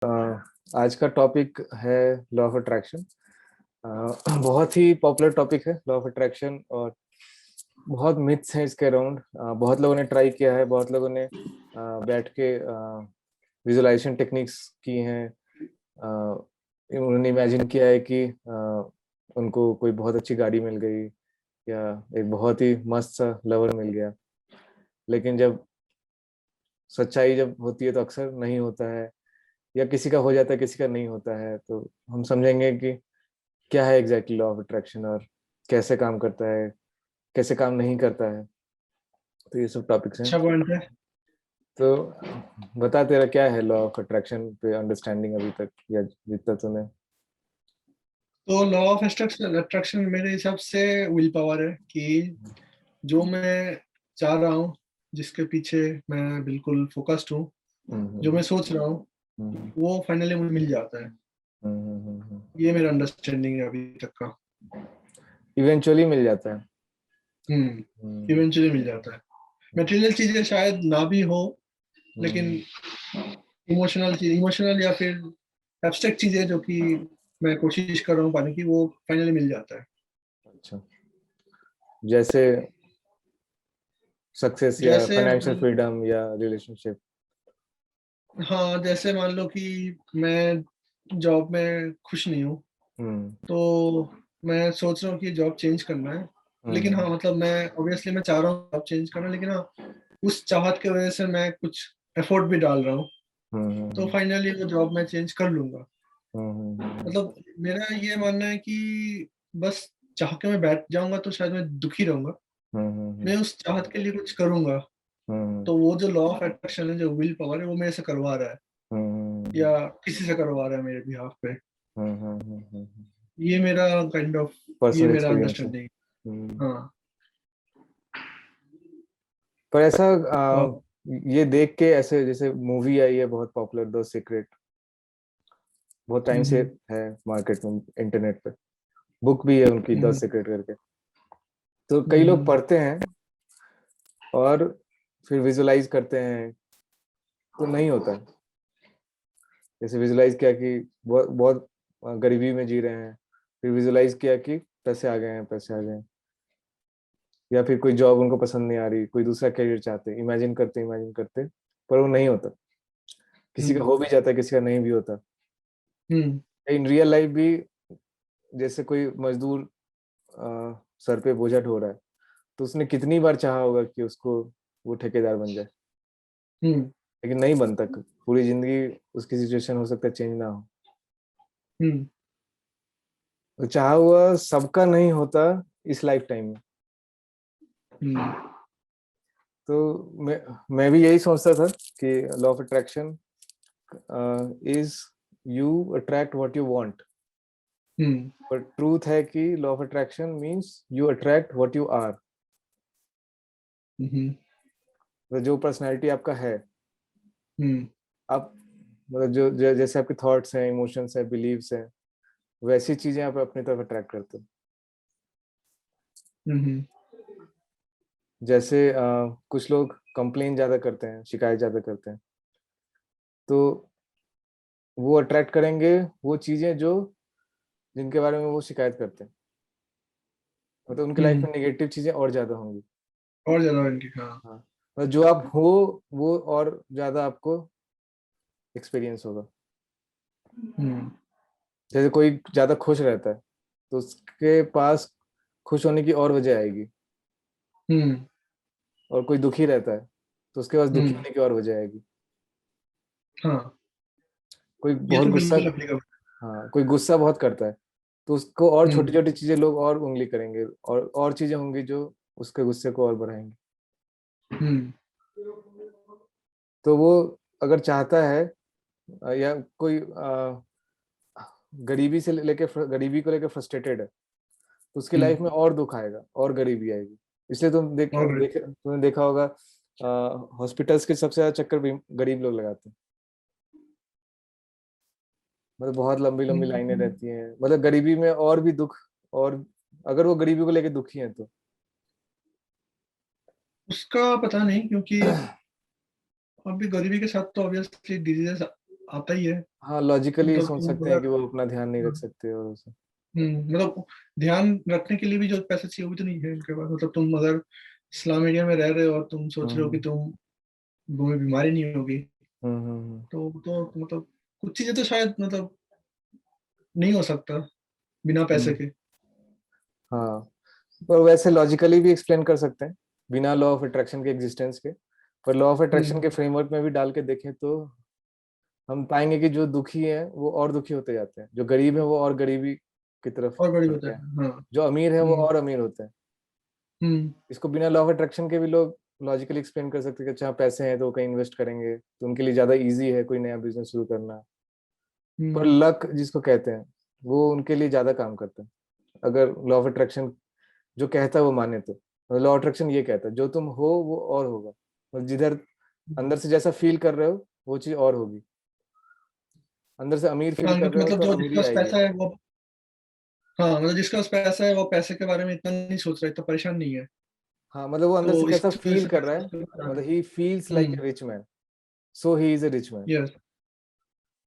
आज का टॉपिक है लॉ ऑफ अट्रैक्शन। बहुत ही पॉपुलर टॉपिक है लॉ ऑफ अट्रैक्शन, और बहुत मिथ्स हैं इसके अराउंड। बहुत लोगों ने ट्राई किया है, बहुत लोगों ने बैठ के विजुअलाइजेशन टेक्निक्स की हैं। उन्होंने इमेजिन किया है कि उनको कोई बहुत अच्छी गाड़ी मिल गई या एक बहुत ही मस्त सा लवर मिल गया, लेकिन जब सच्चाई जब होती है तो अक्सर नहीं होता है, या किसी का हो जाता है किसी का नहीं होता है। तो हम समझेंगे कि क्या है एग्जैक्टली लॉ ऑफ अट्रैक्शन और कैसे काम करता है, कैसे काम नहीं करता है। तो ये सब टॉपिक्स हैं। अच्छा पॉइंट है। तो बता, तेरा क्या है लॉ ऑफ अट्रैक्शन पे अंडरस्टैंडिंग अभी तक, या जितना तूने। तो लॉ ऑफ अट्रैक्शन मेरे हिसाब से विल पावर है कि जो मैं चाह रहा हूँ, जिसके पीछे मैं बिल्कुल फोकस्ड हूँ, जो मैं सोच रहा हूँ वो फाइनली मुझे मिल जाता है। ये मेरा अंडरस्टैंडिंग है अभी तक का। इवेंचुअली मिल जाता है। इवेंचुअली मिल जाता है। मटेरियल चीजें शायद ना भी हो, लेकिन इमोशनल या फिर एब्स्ट्रैक्ट चीजें जो कि मैं कोशिश कर रहा हूँ पाने की, वो फाइनली मिल जाता है। अच्छा, जैसे सक्सेस या जैसे फाइनेंशियल फ्रीडम या रिलेशनशिप। हाँ, जैसे मान लो कि मैं जॉब में खुश नहीं हूँ, हम्म तो मैं सोच रहा हूँ कि जॉब चेंज करना है। लेकिन हम्म हाँ, मतलब मैं ऑब्वियसली मैं चाह रहा हूँ जॉब चेंज करना, लेकिन हाँ, उस चाहत की वजह से मैं कुछ एफर्ट भी डाल रहा हूँ। तो हम्म फाइनली वो जॉब मैं चेंज कर लूंगा। हम्म मतलब मेरा ये मानना है कि बस चाह के मैं बैठ जाऊंगा तो शायद मैं दुखी रहूंगा। हम्म मैं उस चाहत के लिए कुछ करूंगा। हम्म तो वो जो लॉ ऑफ अट्रैक्शन है, जो विल पावर है, वो मेरे से करवा रहा है हम्म या किसी से करवा रहा है मेरे बिहाफ पे। हम्म। ये मेरा काइंड ऑफ ये पर्सनल मेरा एक्सपीरियंस है। अंडरस्टैंडिंग। हाँ। पर ऐसा और ये देख के, ऐसे जैसे मूवी आई है बहुत पॉपुलर, द सीक्रेट, बहुत टाइम से हम्म, है मार्केट में, इंटरनेट पे। बुक भी है उनकी, द हम्म, सीक्रेट करके। तो कई लोग हम्म, पढ़ते हैं और फिर विजुलाइज करते हैं, तो नहीं होता। जैसे विजुलाइज किया कि बहुत बहुत गरीबी में जी रहे हैं, फिर विजुलाइज किया कि पैसे आ गए हैं, पैसे आ गए हैं। या फिर कोई जॉब उनको पसंद नहीं आ रही, कोई दूसरा करियर चाहते, इमेजिन करते, पर वो नहीं होता। किसी का हम्म, हो भी जाता है, किसी का नहीं भी होता। हम्म, इन रियल लाइफ भी, जैसे कोई मजदूर सर पे बोझा ढो रहा है, तो उसने कितनी बार चाहा होगा कि उसको वो ठेकेदार बन जाए, हम्म, लेकिन नहीं बनता। पूरी जिंदगी उसकी सिचुएशन हो सकता है चेंज ना हो। हम्म, तो चाहा हुआ सबका नहीं होता इस लाइफ टाइम में। हम्म, तो मैं भी यही सोचता था कि law of attraction is you attract what you want. Hmm, पर ट्रूथ है कि law of attraction means you attract what you are. Hmm, तो जो पर्सनैलिटी आपका है, हम्म, आप मतलब जैसे आपके थॉट्स हैं, इमोशंस हैं, बिलीव्स हैं, वैसी चीजें आप अपनी तरफ अट्रैक्ट करते हो। हम्म, जैसे कुछ लोग कंप्लेन ज्यादा करते हैं, शिकायत ज्यादा करते हैं, तो वो अट्रैक्ट करेंगे वो चीजें जो जिनके बारे में वो शिकायत करते हैं। मतलब उनकी लाइफ हम्म। में नेगेटिव चीजें और ज्यादा होंगी। और ज्यादा इनकी, हाँ। हाँ, मतलब जो आप हो वो और ज्यादा आपको एक्सपीरियंस होगा। हम्म, जैसे कोई ज्यादा खुश रहता है, तो उसके पास खुश होने की और वजह आएगी। हम्म, और कोई दुखी रहता है, तो उसके पास दुखी हम्म, होने की और वजह आएगी। हाँ। कोई ये बहुत तो गुस्सा, बिल्कुल एप्लीकेबल। हाँ कोई गुस्सा बहुत करता है, तो उसको और छोटी हम्म, छोटी चीजें लोग और उंगली करेंगे, और चीजें होंगी जो उसके गुस्से को और बढ़ाएंगी। हम्म, तो वो अगर चाहता है, या कोई गरीबी से लेके गरीबी को लेकर फ्रस्ट्रेटेड है, तो उसकी हम्म। लाइफ में और दुख आएगा और गरीबी आएगी। इसलिए और तुमने देखा होगा, हॉस्पिटल्स के सबसे ज्यादा चक्कर भी गरीब लोग लगाते हैं। मतलब बहुत लंबी लंबी लाइनें हम्म, रहती हैं, मतलब गरीबी में और भी दुख। और अगर वो गरीबी को लेके दुखी हैं तो उसका पता नहीं, क्योंकि अभी गरीबी के साथ तो ऑब्वियसली डिजीजेस आता ही है। हाँ, लॉजिकली मतलब सोच तुम सकते हैं अगर कि वो अपना ध्यान नहीं रख सकते और उसे। मतलब ध्यान रखने के लिए भी जो पैसे चाहिए वो भी तो नहीं है इनके पास। मतलब तुम अगर स्लम एरिया में रह रहे हो और तुम सोच रहे हो कि हम्म तुम्हें बीमारी नहीं होगी, हम्म। तो मतलब कुछ चीजें तो शायद मतलब नहीं हो सकता बिना पैसे हम्म, के। हाँ, पर वैसे लॉजिकली भी एक्सप्लेन कर सकते हैं बिना लॉ ऑफ अट्रैक्शन के एग्जिस्टेंस के। पर लॉ ऑफ अट्रैक्शन हम्म। के फ्रेमवर्क में भी डाल के देखें तो हम पाएंगे कि जो दुखी है वो और दुखी होते जाते हैं, जो गरीब है वो और गरीबी की तरफ और बड़ी बढ़ते होता हैं, है, हाँ। जो अमीर है वो हम्म। और अमीर होते हैं। हम्म। इसको बिना लॉ ऑफ अट्रैक्शन के भी लोग लॉजिकली एक्सप्लेन कर सकते हैं कि अच्छा पैसे हैं तो वो कहीं इन्वेस्ट करेंगे तो उनके लिए ज्यादा इजी है कोई नया बिजनेस शुरू करना। पर हम्म। लक जिसको कहते हैं वो उनके लिए ज्यादा काम करता है, अगर लॉ ऑफ अट्रैक्शन जो कहता है वो माने तो। लॉ ऑफ अट्रैक्शन ये कहता है जो तुम हो वो और होगा, और जिधर अंदर से जैसा फील कर रहे हो वो चीज और होगी। अंदर से अमीर फील हाँ, कर रहे हो मतलब तो जो जिसके अमीरी पास आएगी। पैसा है वो, हाँ मतलब जिसके पास पैसा है वो पैसे के बारे में इतना नहीं सोच रहा, इतना परेशान नहीं है। हाँ, मतलब वो अंदर से तो इस कैसा वजह फील से कर रहा पैसे है, उसके पास आ मतलब गए। He feels like hmm. A rich man, so he is a rich man. Yes.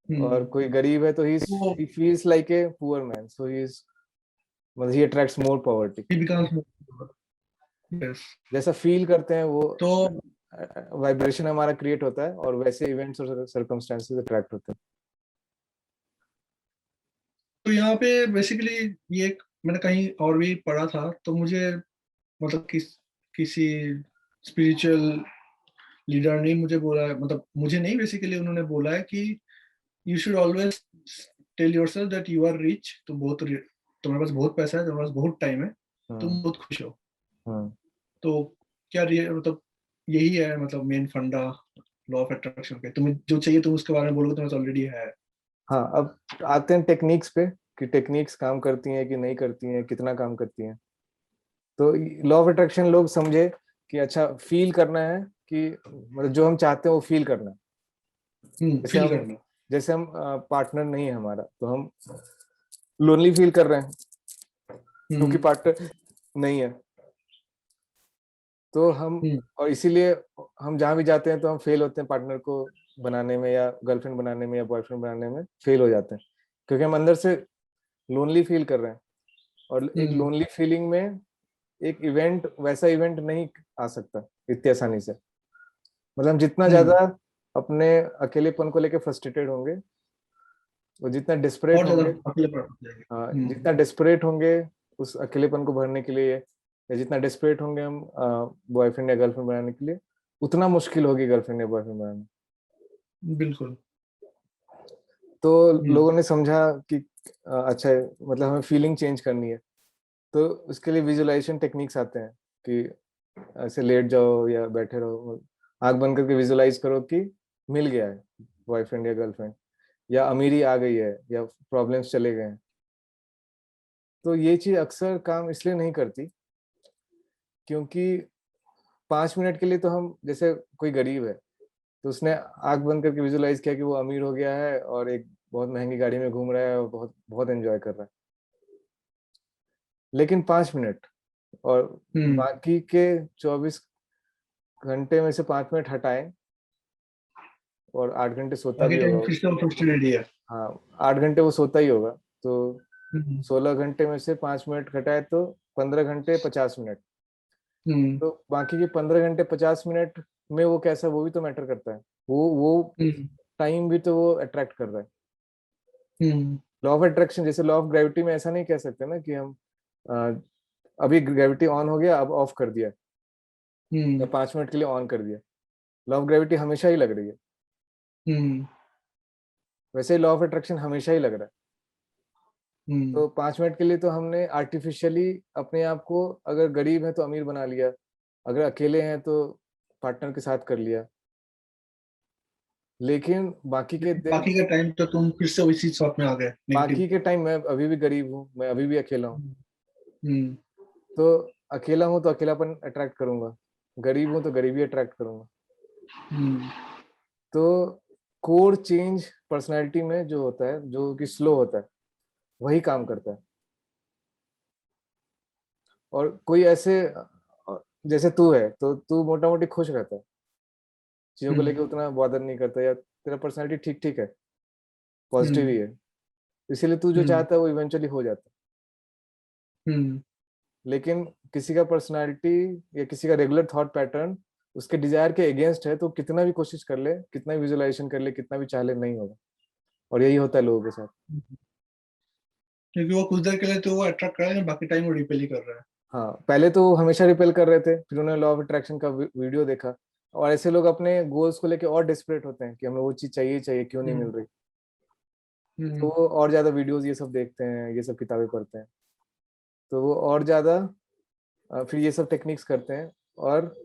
और हम्म। कोई गरीब है तो तो he feels like a poor man, so he is, मतलब he attracts more poverty. He becomes. Yes. जैसा feel करते हैं वो तो वाइब्रेशन हमारा क्रिएट होता है और वैसे इवेंट्स और सर्कमस्टेंसेस अट्रैक्ट होते हैं। यहाँ पे बेसिकली ये एक मैंने कहीं और भी पढ़ा था, तो मुझे मतलब किसी स्पिरिचुअल लीडर ने मुझे बोला है, मतलब मुझे नहीं, बेसिकली उन्होंने बोला है कि you should always tell yourself that you are rich, तो तुम्हारे पास बहुत पैसा है, तुम्हारे पास बहुत टाइम है, हम्म तुम बहुत खुश हो। हम्म। तो क्या मतलब यही है मतलब मेन फंडा लॉ ऑफ अट्रैक्शन के, तुम्हें जो चाहिए तुम उसके बारे में बोलोगे, तुम्हें ऑलरेडी है। हाँ, अब आते हैं टेक्निक्स पे कि टेक्निक्स काम करती हैं कि नहीं करती हैं, कितना काम करती हैं। तो लॉ ऑफ अट्रैक्शन लोग समझे कि अच्छा फील करना है, कि मतलब जो हम चाहते हैं वो फील करना है। जैसे फील हम करना। जैसे हम पार्टनर नहीं है हमारा तो हम लोनली फील कर रहे हैं क्योंकि हम्म। पार्टनर नहीं है। तो हम, हम्म। और इसीलिए हम जहाँ भी जाते हैं तो हम फेल होते हैं पार्टनर को बनाने में या गर्लफ्रेंड बनाने में या बॉयफ्रेंड बनाने में फेल हो जाते हैं, क्योंकि हम अंदर से लोनली फील कर रहे हैं। और एक हम्म। लोनली फीलिंग में एक इवेंट, वैसा इवेंट नहीं आ सकता इतनी आसानी से। मतलब हम जितना हम्म। ज्यादा अपने अकेलेपन को लेकर फ्रस्ट्रेटेड होंगे और जितना डिस्परेट और ज्यादा होंगे, अकेले पड़ जाएंगे। जितना डिस्परेट होंगे उस अकेलेपन को भरने के लिए, या जितना डिस्परेट होंगे हम बॉयफ्रेंड या गर्लफ्रेंड बनाने के लिए, उतना मुश्किल होगी गर्लफ्रेंड या बॉयफ्रेंड बनाना। बिल्कुल। तो हम्म। लोगों ने समझा कि अच्छा मतलब हमें फीलिंग चेंज करनी है, तो उसके लिए विजुअलाइजेशन टेक्निक्स आते हैं कि ऐसे लेट जाओ या बैठे रहो, आंख बंद करके विजुअलाइज करो कि मिल गया है बॉयफ्रेंड या गर्लफ्रेंड, या अमीरी आ गई है, या प्रॉब्लम्स चले गए हैं। तो ये चीज अक्सर काम इसलिए नहीं करती क्योंकि 5 मिनट के लिए तो हम, जैसे कोई गरीब है तो उसने आंख बंद करके विजुअलाइज किया कि वो अमीर हो गया है और एक बहुत महंगी गाड़ी में घूम रहा है और बहुत बहुत एंजॉय कर रहा है, लेकिन 5 मिनट, और हम्म। बाकी के 24 घंटे में से 5 मिनट हटाएं, और 8 घंटे सोता बाकी भी टाइम होगा। फिर से वो फ्रस्ट्रेटेड ही है। हाँ, 8 घंटे वो सोता ही होगा, तो हम्म। 16 घंटे में से 5 मिनट घटाए तो 15 घंटे 50 मिनट। हम्म। तो बाकी के 15 घंटे 50 मिनट में वो कैसा, वो भी तो मैटर करता है। वो हम्म। टाइम भी तो वो अट्रैक्ट कर रहा है। हम्म। लॉ ऑफ अट्रैक्शन जैसे लॉ ऑफ ग्रेविटी में ऐसा नहीं कह सकते ना कि हम अ, अभी ग्रेविटी ऑन हो गया अब ऑफ कर दिया, या हम्म। 5 मिनट के लिए ऑन कर दिया। लॉ ऑफ ग्रेविटी हमेशा ही लग रही है, हम्म। वैसे ही लॉ ऑफ अट्रैक्शन हमेशा ही लग रहा है। हम्म। तो 5 मिनट के लिए तो हमने आर्टिफिशियली अपने आप को, अगर गरीब है तो अमीर बना लिया, अगर अकेले हैं तो पार्टनर के साथ कर लिया, लेकिन बाकी के दिन, बाकी का टाइम तो तुम फिर से उसी शॉट में आ गए, नेगेटिव। बाकी के टाइम मैं अभी भी गरीब हूँ, मैं अभी भी अकेला हूँ। हम्म। तो अकेला हूँ तो अकेलापन अट्रैक्ट करूंगा, गरीब हूँ तो गरीबी अट्रैक्ट करूंगा। हम्म। तो कोर चेंज पर्सनैलिटी में जो होता है, जो कि स्लो होता है, वही काम करता है। और कोई ऐसे जैसे तू है तो तू मोटा मोटी खुश रहता है, चीजों को हम्म। लेके उतना बॉदर नहीं करता, या तेरा पर्सनैलिटी ठीक ठीक है। पॉजिटिव ही है, इसीलिए तू जो चाहता है वो इवेंचुअली हो जाता है। लेकिन किसी का पर्सनालिटी या किसी का रेगुलर थॉट पैटर्न उसके डिजायर के अगेंस्ट है, तो कितना भी कोशिश कर ले, कितना भी विजुअलाइजेशन कर ले, कितना भी चाह ले, नहीं होगा। और यही होता है लोगों के साथ। क्योंकि वो कुछ देर के लिए तो वो अट्रैक्ट कर रहा है, बाकी टाइम वो रिपेल ही कर रहा है। हाँ, पहले तो वो हमेशा रिपेल कर रहे थे, फिर उन्होंने लॉ ऑफ अट्रैक्शन का वीडियो देखा, और ऐसे लोग अपने गोल्स को लेके और डिस्परेट होते हैं कि हमें वो चीज चाहिए चाहिए, क्यों नहीं मिल रही। तो वो और ज्यादा वीडियोस ये सब देखते हैं, ये सब किताबें पढ़ते हैं, तो वो और ज्यादा फिर ये सब टेक्निक्स करते हैं, और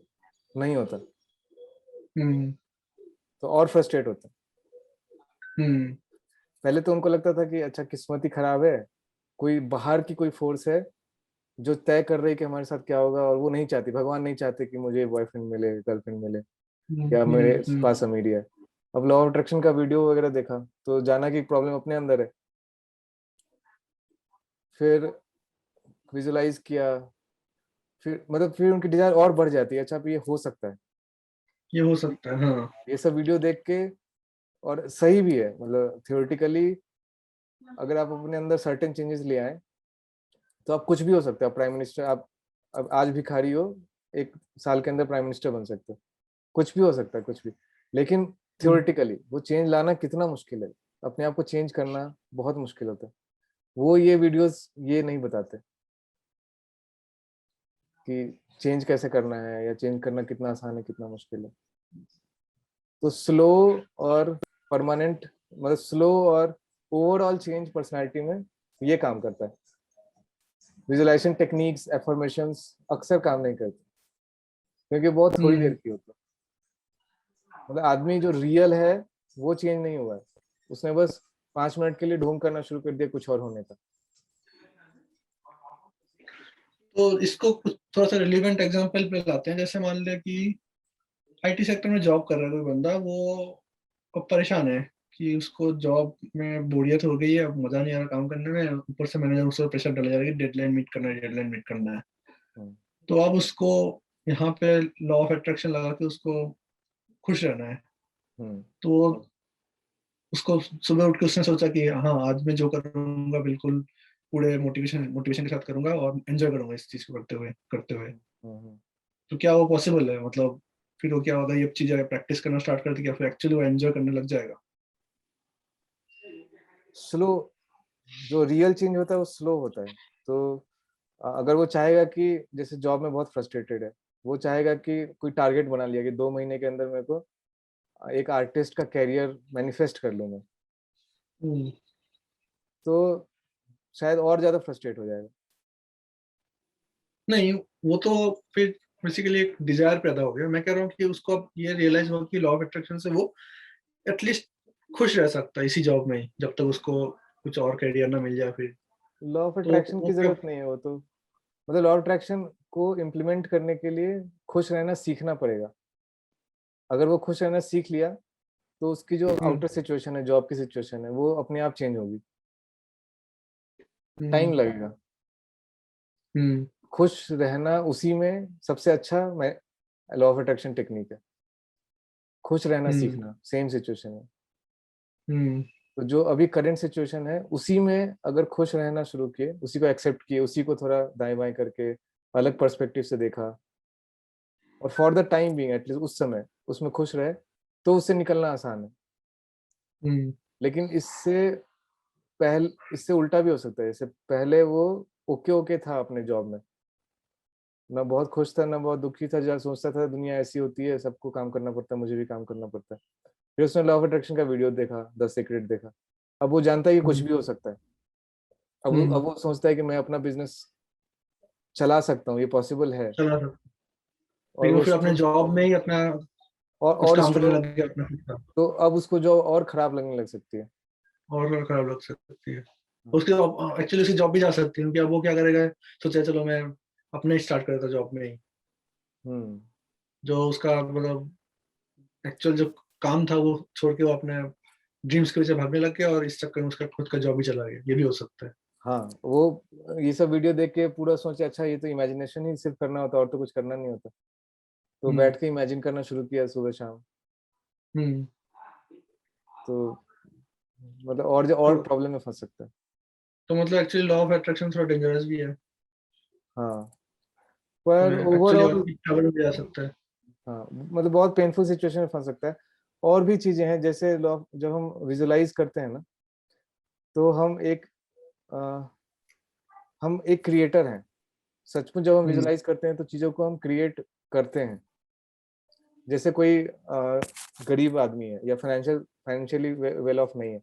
नहीं होता, तो और फ्रस्ट्रेट होते हैं। पहले तो उनको लगता था कि अच्छा किस्मत ही खराब है, कोई बाहर की कोई फोर्स है जो तय कर रही है कि हमारे साथ क्या होगा, और वो नहीं चाहती, भगवान नहीं चाहते कि मुझे बॉयफ्रेंड मिले, गर्लफ्रेंड मिले, या मेरे पास अमीरी है। अब लॉ ऑफ अट्रैक्शन का वीडियो वगैरह देखा तो जाना कि प्रॉब्लम अपने अंदर है, फिर विजुलाइज किया, फिर मतलब फिर उनकी डिजायर और बढ़ जाती है, अच्छा अब ये हो सकता है, ये हो सकता है। हाँ, ये सब वीडियो देख के। और सही भी है, मतलब थियोरेटिकली अगर आप अपने अंदर सर्टेन चेंजेस ले आए तो आप कुछ भी हो सकते हो। आप प्राइम मिनिस्टर, आप अब आज भिखारी हो, 1 साल के अंदर प्राइम मिनिस्टर बन सकते हो, कुछ भी हो सकता है, कुछ भी। लेकिन थियोरेटिकली वो चेंज लाना कितना मुश्किल है, अपने आप को चेंज करना बहुत मुश्किल होता है। वो ये वीडियोस ये नहीं बताते कि चेंज कैसे करना है, या चेंज करना कितना आसान है, कितना मुश्किल है। तो स्लो और परमानेंट, मतलब स्लो और ओवरऑल चेंज पर्सनालिटी में ये काम करता है। विजुअलाइजेशन टेक्निक्स, एफर्मेशंस अक्सर काम नहीं करती, क्योंकि बहुत थोड़ी देर की होती है। मतलब आदमी जो रियल है वो चेंज नहीं हुआ है, उसने बस 5 मिनट के लिए ढोंग करना शुरू कर दिया कुछ और होने का। तो इसको थोड़ा सा रिलेवेंट एग्जांपल पे लाते हैं। जैसे मान ले कि आईटी सेक्टर में जॉब कर रहा है कोई बंदा, वो अब परेशान है कि उसको जॉब में बोरियत हो गई है, अब मजा नहीं आ रहा काम करने में, ऊपर से मैनेजर उसको प्रेशर डाला जा रहा है कि डेडलाइन मीट करना है, डेडलाइन मीट करना है। हम्म, तो अब उसको यहाँ पे लॉ ऑफ अट्रैक्शन लगा के उसको खुश रहना है। हम्म, तो उसको सुबह उठ के उसने सोचा कि हाँ, आज मैं जो करूंगा बिल्कुल पूरे मोटिवेशन मोटिवेशन के साथ करूंगा और एंजॉय करूंगा इस चीज को करते हुए। हम्म। तो क्या वो पॉसिबल है? मतलब फिर वो क्या होगा, ये चीजें प्रैक्टिस करना स्टार्ट करती क्या, फिर एक्चुअली वो एंजॉय करने लग जाएगा? स्लो, जो रियल चेंज होता है वो स्लो होता है। तो अगर वो चाहेगा कि, जैसे जॉब में बहुत फ्रस्ट्रेटेड है, वो चाहेगा कि कोई टारगेट बना लिया कि 2 महीने के अंदर मेरे को एक आर्टिस्ट का कैरियर मैनिफेस्ट कर लूँ मैं, हम्म, तो शायद और ज्यादा फ्रस्ट्रेट हो जाएगा। नहीं, वो तो फिर बेसिकली एक डिजायर पैदा हो गया। मैं कह रहा हूँ कि उसको अब ये रियलाइज हुआ कि लॉ ऑफ अट्रैक्शन से वो एटलीस्ट खुश रह सकता है इसी जॉब में ही, जब तक उसको कुछ और करियर ना मिल जाए फिर। लॉ ऑफ तो अट्रैक्शन वो की क्या? जरूरत नहीं है, वो तो मतलब लॉ ऑफ अट्रैक्शन को इम्प्लीमेंट करने के लिए खुश रहना सीखना पड़ेगा। अगर वो खुश रहना सीख लिया तो उसकी जो हम्म, आउटर सिचुएशन है, जॉब की सिचुएशन है, वो अपने आप चेंज होगी। टाइम हम्म, लगेगा। हम्म, खुश रहना उसी में सबसे अच्छा मैं लॉ ऑफ अट्रैक्शन टेक्निक है, खुश रहना हम्म, सीखना सेम सिचुएशन में। हम्म, तो जो अभी करंट सिचुएशन है उसी में अगर खुश रहना शुरू किए, उसी को एक्सेप्ट किए, उसी को थोड़ा दाएं बाएं करके अलग पर्सपेक्टिव से देखा, और for the time being at least उस समय उसमें खुश रहे, तो उससे निकलना आसान है। हम्म, लेकिन इससे उल्टा भी हो सकता है। इससे पहले वो ओके ओके था अपने जॉब में, ना बहुत खुश था ना बहुत दुखी था, जहाँ सोचता था दुनिया ऐसी होती है, सबको काम करना पड़ता है, मुझे भी काम करना पड़ता है। फिर उसने लॉ ऑफ अट्रैक्शन का वीडियो देखा, 10 सीक्रेट देखा, अब वो जानता है कि कुछ हम्म, भी हो सकता है। अब हम्म। वो सोचता है कि मैं अपना बिजनेस चला सकता हूँ, ये पॉसिबल है। चला सकता। और लेकिन वो वो फिर अपने जॉब में ही अपना कुछ और काम करने स्ट्रो लग गया अपना खुद का, तो अब उसको जो और खराब लगने लग सकती है। और खराब लग सकती है। उसके एक्चुअली उसकी जॉब भी जा सकती है, क्योंकि अब वो क्या करेगा, सोचा चलो मैं अपने ही स्टार्ट करता जॉब में ही। हम्म। जो उसका मतलब एक्चुअल जो काम था वो छोड़ के वो अपने ड्रीम्स के पीछे भागने लग गया, और इस चक्कर में उसका खुद का जॉब ही चला गया। ये भी हो सकता है। हाँ, वो ये सब वीडियो देख के पूरा सोचे अच्छा ये तो इमेजिनेशन ही सिर्फ करना होता, और तो कुछ करना नहीं होता। तो हम्म, बैठ के इमेजिन करना शुरू किया सुबह शाम। हम्म, तो मतलब और प्रॉब्लम में फंस सकता है। तो मतलब एक्चुअली लॉ ऑफ अट्रैक्शन थोड़ा डेंजरस भी है, हाँ, पर मैं एक्चुअली और ओवरऑल भी ट्रबल भी आ सकता है। हाँ, मतलब बहुत पेनफुल सिचुएशन में फंस सकता है। और भी चीजें हैं, जैसे जब हम विजुलाइज करते हैं ना, तो हम एक क्रिएटर हैं। सचमुच जब हम हम्म विजुलाइज करते हैं तो चीजों को हम क्रिएट करते हैं। जैसे कोई गरीब आदमी है या फाइनेंशियली वेल ऑफ नहीं है,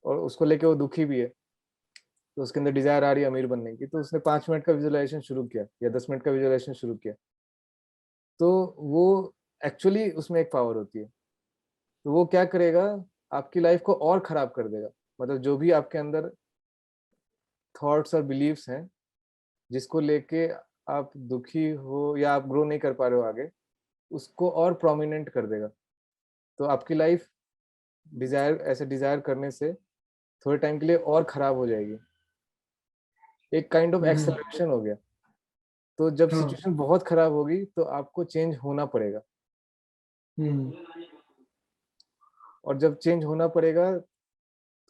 और उसको लेके वो दुखी भी है, तो उसके अंदर डिजायर आ रही है अमीर बनने की, तो उसने 5 मिनट का विजुलाइजेशन शुरू किया या 10 मिनट का विजुलाइजेशन शुरू किया, तो वो एक्चुअली उसमें एक पावर होती है। तो वो क्या करेगा, आपकी लाइफ को और खराब कर देगा। मतलब जो भी आपके अंदर थॉट्स और बिलीव्स हैं, जिसको लेके आप दुखी हो या आप ग्रो नहीं कर पा रहे हो आगे, उसको और प्रोमिनेंट कर देगा। तो आपकी लाइफ डिजायर करने से थोड़े टाइम के लिए और खराब हो जाएगी। एक काइंड ऑफ हम्म एक्सेलरेशन हो गया। तो जब हाँ सिचुएशन बहुत खराब होगी तो आपको चेंज होना पड़ेगा। हम्म और जब चेंज होना पड़ेगा,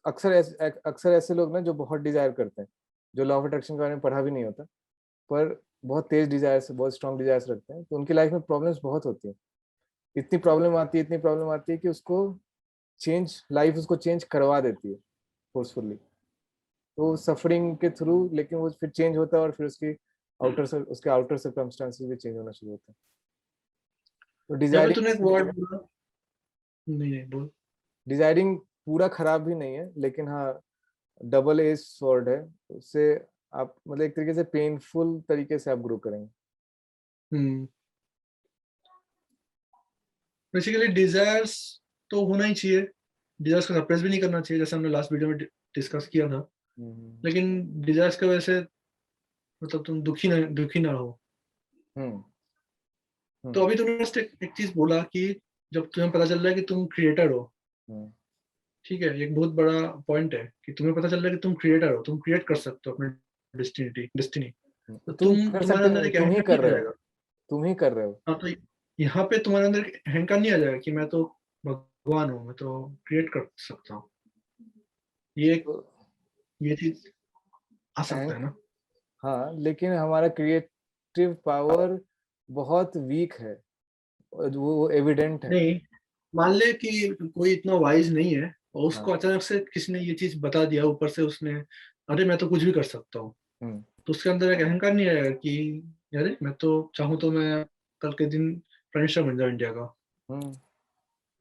अक्सर ऐसे लोग ना जो बहुत डिजायर करते हैं, जो लॉ ऑफ अट्रैक्शन के बारे में पढ़ा भी नहीं होता, पर बहुत तेज डिजायर्स, बहुत स्ट्रॉन्ग डिजायर्स रखते हैं, तो उनकी लाइफ में प्रॉब्लम्स बहुत होती हैं। इतनी प्रॉब्लम आती है कि लाइफ उसको चेंज करवा देती है फोर्सफुली। तो सफरिंग के थ्रू, लेकिन वो फिर चेंज होता है, और फिर उसके आउटर सर्कमस्टांसेस भी चेंज होना शुरू होता है। तो यहाँ पे तूने एक वर्ड बोला, नहीं नहीं बोल। डिजायरिंग पूरा खराब भी नहीं है, लेकिन हाँ, डबल एज स्वॉर्ड है। उससे आप मतलब एक तरीके से पेनफुल तरीके से आप ग्रो करेंगे। हम्म बेसिकली डिजायर्स तो होना ही चाहिए, डिजायर्स को सप्रेस भी नहीं करना चाहिए, जैसे हमने लास्ट वीडियो में डिस्कस किया था। हम्म। लेकिन डिजायर्स की वजह से मतलब तुम दुखी ना हो। हम्म। तो हम्म। अभी तुमने just एक चीज बोला कि जब तुम्हें पता चल रहा है कि तुम क्रिएटर हो, हम्म। ठीक है, एक बहुत बड़ा पॉइंट है कि तुम्हें पता चल रहा है कि तुम क्रिएटर हो, तुम क्रिएट कर सकते हो अपने डेस्टिनी। तो तुम कर तुम्हारे सकते अंदर नहीं, एक तुम ही अहंकार कर नहीं आ रहे हो। जाएगा। तुम ही कर रहे हो। हाँ, तो यहाँ पे तुम्हारे अंदर एक अहंकार नहीं आ जाएगा कि मैं तो भगवान हूँ, मैं तो क्रिएट कर सकता हूँ। ये तो ये चीज आ सकता एंड है ना। हाँ, लेकिन हमारा क्रिएटिव पावर बहुत वीक है, और वो एविडेंट है। नहीं, मान ले कि कोई इतना वाइज नहीं है और उसको हाँ। अचानक से किसी ने ये चीज बता दिया, ऊपर से उसने, अरे मैं तो कुछ भी कर सकता हूँ। हम्म। तो उसके अंदर एक अहंकार नहीं आएगा कि अरे मैं तो चाहूँ तो मैं कल के दिन प्राइम मिनिस्टर बन जाऊँ इंडिया का। हम्म।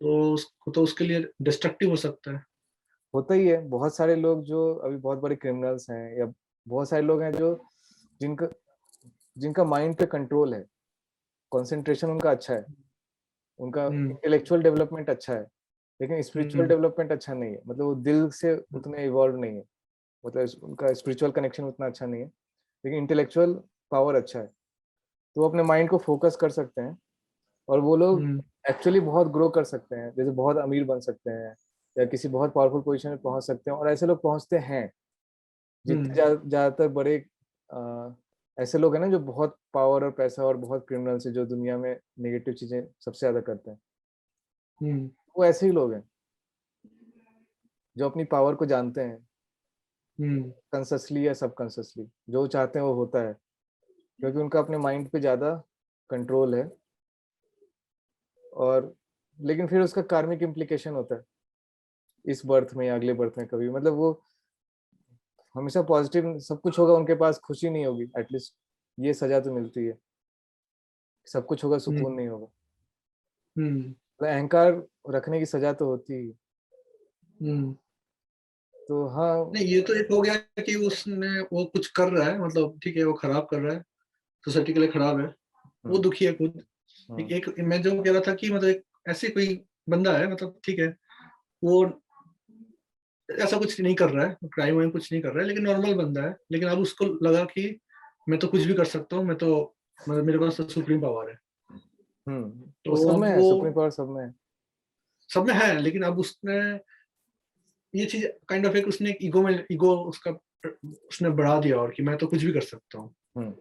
तो उसके लिए डिस्ट्रक्टिव हो सकता है। होता ही है। बहुत सारे लोग जो अभी बहुत बड़े क्रिमिनल्स हैं, या बहुत सारे लोग हैं जो जिनका जिनका माइंड पे कंट्रोल है, कंसंट्रेशन उनका अच्छा है, उनका हम्म इंटेलेक्चुअल डेवलपमेंट अच्छा है, लेकिन स्पिरिचुअल हम्म डेवलपमेंट अच्छा नहीं है। मतलब वो दिल से उतने इवॉल्व नहीं है, मतलब उनका स्पिरिचुअल कनेक्शन उतना अच्छा नहीं है, लेकिन इंटेलेक्चुअल पावर अच्छा है। तो वो अपने माइंड को फोकस कर सकते हैं, और वो लोग हम्म एक्चुअली बहुत ग्रो कर सकते हैं, जैसे बहुत अमीर बन सकते हैं, या किसी बहुत पावरफुल पोजीशन में पहुंच सकते हैं, और ऐसे लोग पहुंचते हैं। जितने हम्म ज्यादातर बड़े अ, ऐसे लोग हैं ना जो बहुत पावर और पैसा और बहुत क्रिमिनल्स है, जो दुनिया में नेगेटिव चीजें सबसे ज्यादा करते हैं, हम्म वो ऐसे ही लोग हैं जो अपनी पावर को जानते हैं, हम्म कॉन्शियसली या सबकॉन्शियसली। जो चाहते हैं वो होता है, क्योंकि उनका अपने माइंड पे ज्यादा कंट्रोल है। और लेकिन फिर उसका कार्मिक इम्प्लीकेशन होता है, इस बर्थ में या अगले बर्थ में कभी, मतलब वो हमेशा पॉजिटिव सब कुछ होगा उनके पास, खुशी नहीं होगी एटलीस्ट, ये सजा तो मिलती है। सब कुछ होगा, सुकून हम्म नहीं होगा। हम्म तो अहंकार रखने की सजा तो होती ही। हम्म तो हाँ। नहीं, ये तो एक हो गया कि उसने वो कुछ कर रहा है, मतलब ठीक है वो खराब कर रहा है, सोसाइटी के लिए खराब है, वो हम्म। दुखी है खुद। हम्म। एक मैं जो कह रहा था कि मतलब एक ऐसे कोई बंदा है, मतलब ठीक है वो ऐसा कुछ नहीं कर रहा है, क्राइम वाइम कुछ नहीं कर रहा है, लेकिन नॉर्मल बंदा है, लेकिन अब उसको लगा कि मैं तो कुछ भी कर सकता हूँ, मैं तो मतलब मेरे पास तो सुप्रीम पावर है। वो तो सब में अब है, वो सुप्रीम पावर सब में है। सब में है, लेकिन अब उसने ये चीज काइंड ऑफ एक उसने ईगो उसका उसने बढ़ा दिया, और कि मैं तो कुछ भी कर सकता हूँ। हम्म।